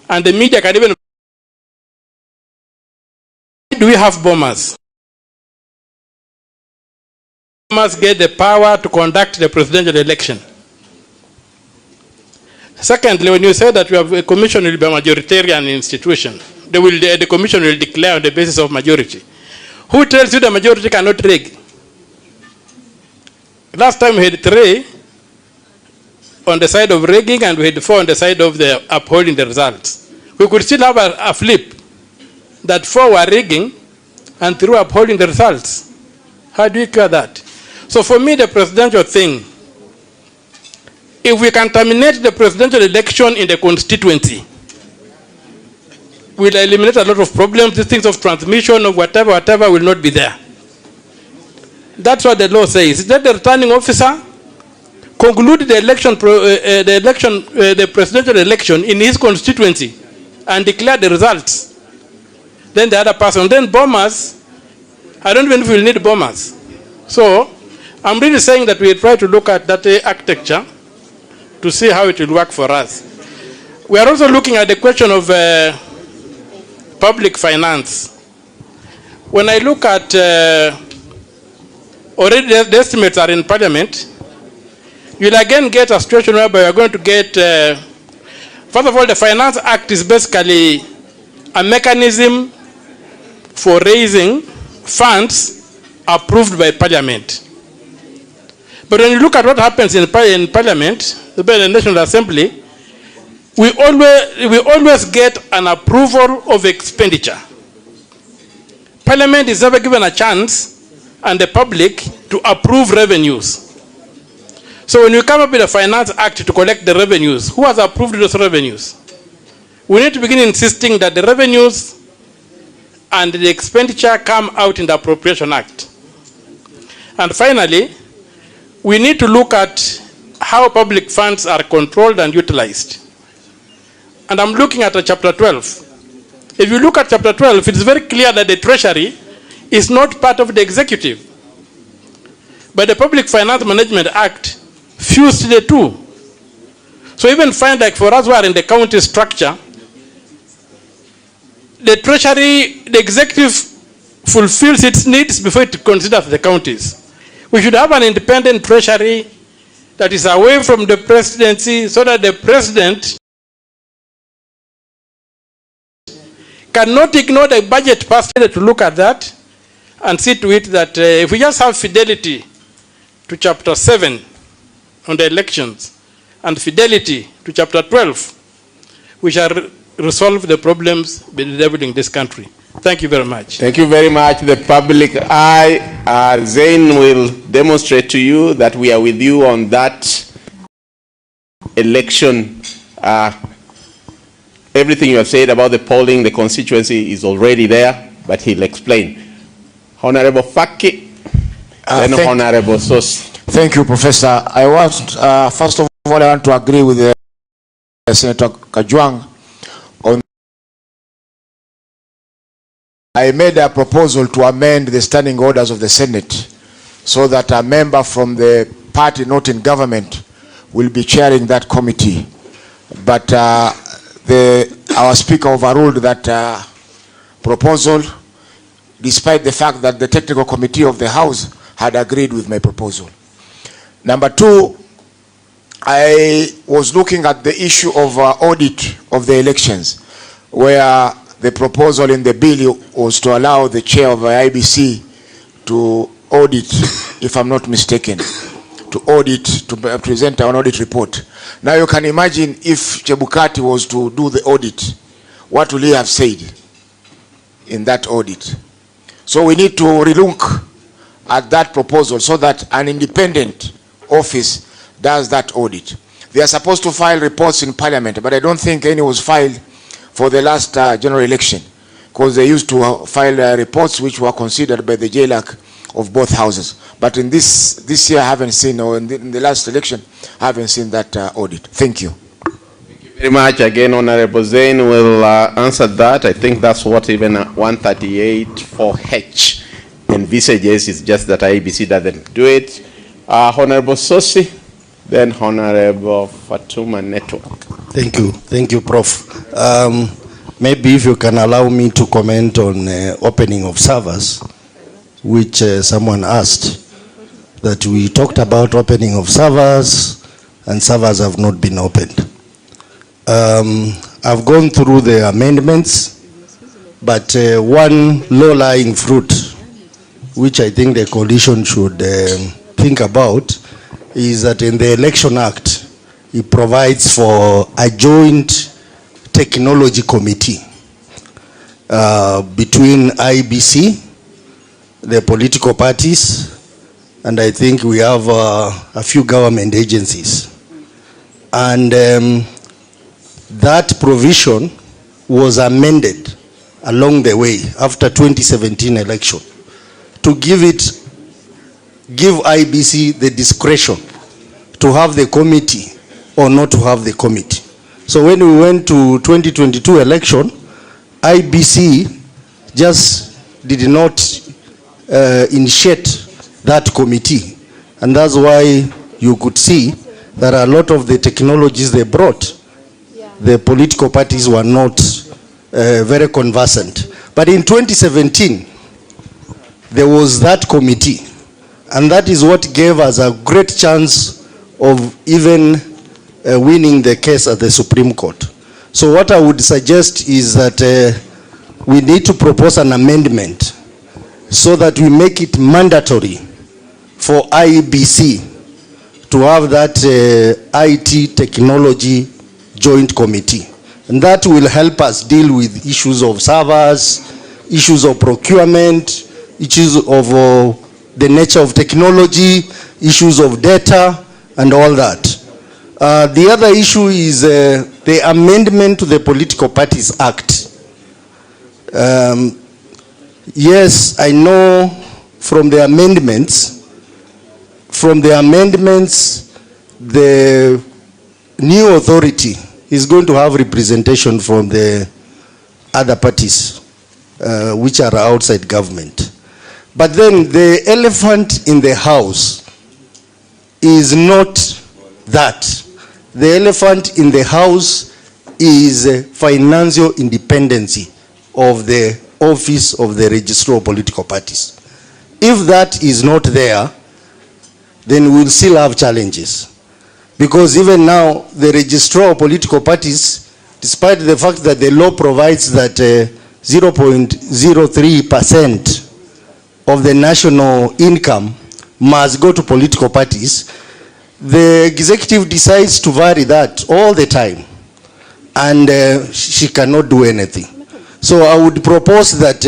And the media can even... Do we have bombers? Bombers get the power to conduct the presidential election. Secondly, when you say that you have a commission will be a majoritarian institution, the commission will declare on the basis of majority. Who tells you the majority cannot rig? Last time we had 3 on the side of rigging and we had 4 on the side of the upholding the results. We could still have a flip that 4 were rigging and 3 were upholding the results. How do you cure that? So for me, the presidential thing, if we can terminate the presidential election in the constituency, we'll eliminate a lot of problems. These things of transmission of whatever will not be there. That's what the law says. Let the returning officer conclude the presidential election in his constituency and declare the results. Then the other person. Then bombers, I don't even know if we'll need bombers. So I'm really saying that we try to look at that architecture to see how it will work for us. We are also looking at the question of public finance. When I look at already the estimates are in Parliament, you'll again get a situation whereby you're going to get, first of all, the Finance Act is basically a mechanism for raising funds approved by Parliament. But when you look at what happens in Parliament, the National Assembly, we always get an approval of expenditure. Parliament is never given a chance and the public to approve revenues. So when you come up with a Finance Act to collect the revenues, who has approved those revenues? We need to begin insisting that the revenues and the expenditure come out in the Appropriation Act. And finally, we need to look at how public funds are controlled and utilized. And I'm looking at Chapter 12. If you look at Chapter 12, it's very clear that the Treasury is not part of the executive. But the Public Finance Management Act fused the two. So even find like for us who are in the county structure, the Treasury, the executive fulfills its needs before it considers the counties. We should have an independent Treasury that is away from the presidency so that the president cannot ignore the budget passed to look at that and see to it that if we just have fidelity to Chapter 7 on the elections and fidelity to Chapter 12, we shall resolve the problems bedeviling this country. Thank you very much. Thank you very much. The public eye, Zain will demonstrate to you that we are with you on that election. Everything you have said about the polling, the constituency is already there, but he'll explain. Honorable Faki, then Honorable Sos. Thank you, Professor. I want, first of all, I want to agree with Senator Kajwang on. I made a proposal to amend the standing orders of the Senate so that a member from the party not in government will be chairing that committee. But our speaker overruled that proposal, despite the fact that the technical committee of the House had agreed with my proposal. Number two, I was looking at the issue of audit of the elections, where the proposal in the bill was to allow the chair of the IBC to audit, if I'm not mistaken, to audit, to present an audit report. Now you can imagine if Chebukati was to do the audit, what will he have said in that audit? So we need to relook at that proposal so that an independent office does that audit. They are supposed to file reports in Parliament, but I don't think any was filed for the last general election, because they used to file reports which were considered by the JLAC of both houses. But in this year I haven't seen, or in the last election, I haven't seen that audit. Thank you. Thank you very much. Again, Honorable Zain will answer that. I think that's what even 138(4)H envisages. It's just that IBC doesn't do it. Honorable Sosi, then Honorable Fatuma Network. Thank you, Prof. Maybe if you can allow me to comment on opening of servers, which someone asked, that we talked about opening of servers, and servers have not been opened. I've gone through the amendments, but one low-lying fruit, which I think the coalition should think about, is that in the Election Act, it provides for a joint technology committee between IBC, the political parties, and I think we have a few government agencies. And that provision was amended along the way after 2017 election to give IBC the discretion to have the committee or not to have the committee. So when we went to 2022 election, IBC just did not initiate that committee. And that's why you could see that a lot of the technologies they brought, the political parties were not very conversant. But in 2017, there was that committee. And that is what gave us a great chance of even winning the case at the Supreme Court. So what I would suggest is that we need to propose an amendment so that we make it mandatory for IBC to have that IT technology joint committee. And that will help us deal with issues of servers, issues of procurement, issues of the nature of technology, issues of data, and all that. The other issue is the amendment to the Political Parties Act. Yes, I know from the amendments, the new authority is going to have representation from the other parties, which are outside government. But then the elephant in the house is not that. The elephant in the house is financial independence of the office of the registrar of political parties. If that is not there, then we'll still have challenges. Because even now, the registrar of political parties, despite the fact that the law provides that 0.03% of the national income must go to political parties, the executive decides to vary that all the time. And she cannot do anything. So I would propose that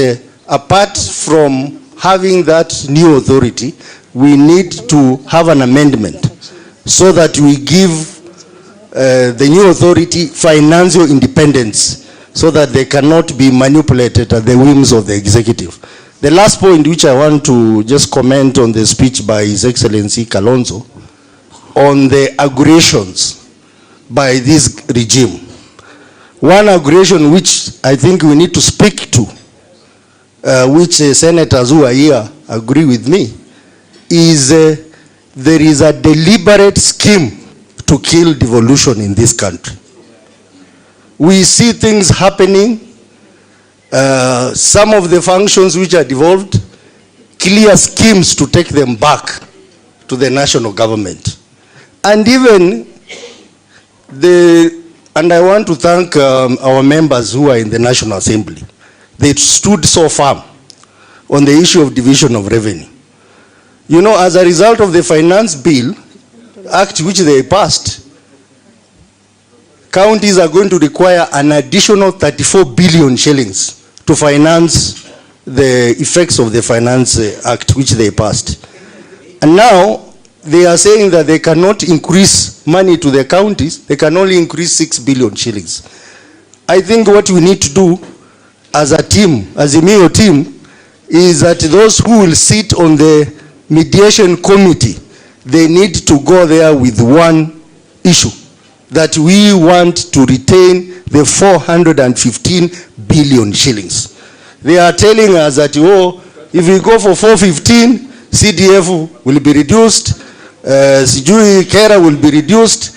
apart from having that new authority, we need to have an amendment so that we give the new authority financial independence so that they cannot be manipulated at the whims of the executive. The last point which I want to just comment on the speech by His Excellency Kalonzo on the aggressions by this regime. One aggression which I think we need to speak to, which senators who are here agree with me, is there is a deliberate scheme to kill devolution in this country. We see things happening, some of the functions which are devolved, clear schemes to take them back to the national government. And even and I want to thank our members who are in the National Assembly. They stood so firm on the issue of division of revenue. You know, as a result of the Finance Bill Act which they passed, counties are going to require an additional 34 billion shillings to finance the effects of the Finance Act which they passed. And now, they are saying that they cannot increase money to the counties, they can only increase 6 billion shillings. I think what we need to do as a team, as a MEO team, is that those who will sit on the mediation committee, they need to go there with one issue, that we want to retain the 415 billion shillings. They are telling us that, oh, if we go for 415, CDF will be reduced, Sijui Kera will be reduced.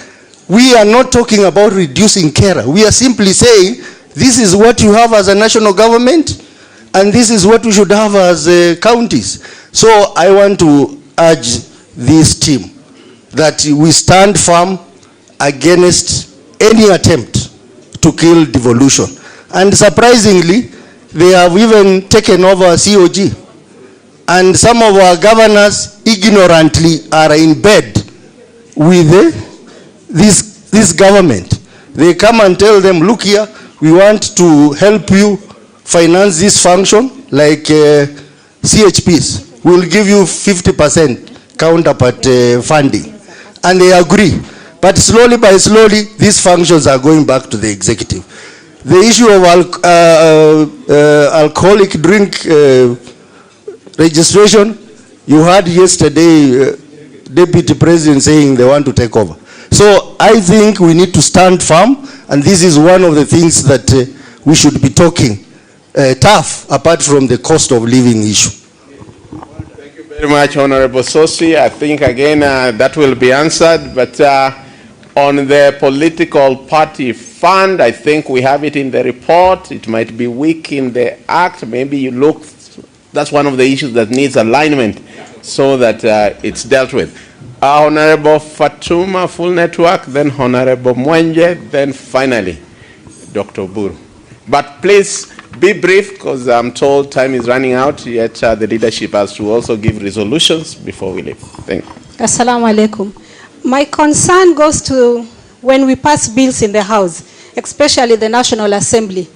We are not talking about reducing KERA. We are simply saying, this is what you have as a national government, and this is what we should have as counties. So I want to urge this team that we stand firm against any attempt to kill devolution. And surprisingly, they have even taken over COG. And some of our governors ignorantly are in bed with this government. They come and tell them, look here, we want to help you finance this function like CHPs. We'll give you 50% counterpart funding. And they agree. But slowly by slowly, these functions are going back to the executive. The issue of alcoholic drink registration, you heard yesterday Deputy President saying they want to take over. So I think we need to stand firm, and this is one of the things that we should be talking tough, apart from the cost of living issue. Thank you very much, Honorable Sosi. I think again that will be answered, but on the political party fund, I think we have it in the report. It might be weak in the act. Maybe you look, that's one of the issues that needs alignment so that it's dealt with. Honorable Fatuma, Full Network, then Honorable Mwenje, then finally Dr. Buru. But please be brief, because I'm told time is running out, yet the leadership has to also give resolutions before we leave. Thank you. Assalamu alaikum. My concern goes to when we pass bills in the House, especially the National Assembly.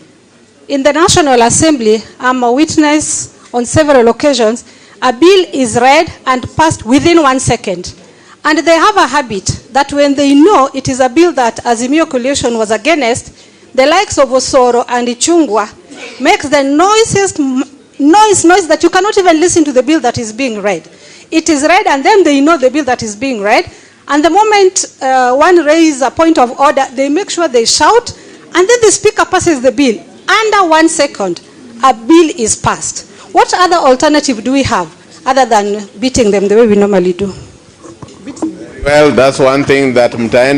In the National Assembly, I'm a witness on several occasions, a bill is read and passed within 1 second. And they have a habit that when they know it is a bill that Azimio Coalition was against, the likes of Osoro and Ichungwa makes the noisiest noise that you cannot even listen to the bill that is being read. It is read and then they know the bill that is being read. And the moment one raises a point of order, they make sure they shout, and then the speaker passes the bill. Under 1 second, a bill is passed. What other alternative do we have other than beating them the way we normally do? Well, that's one thing that Mtaenda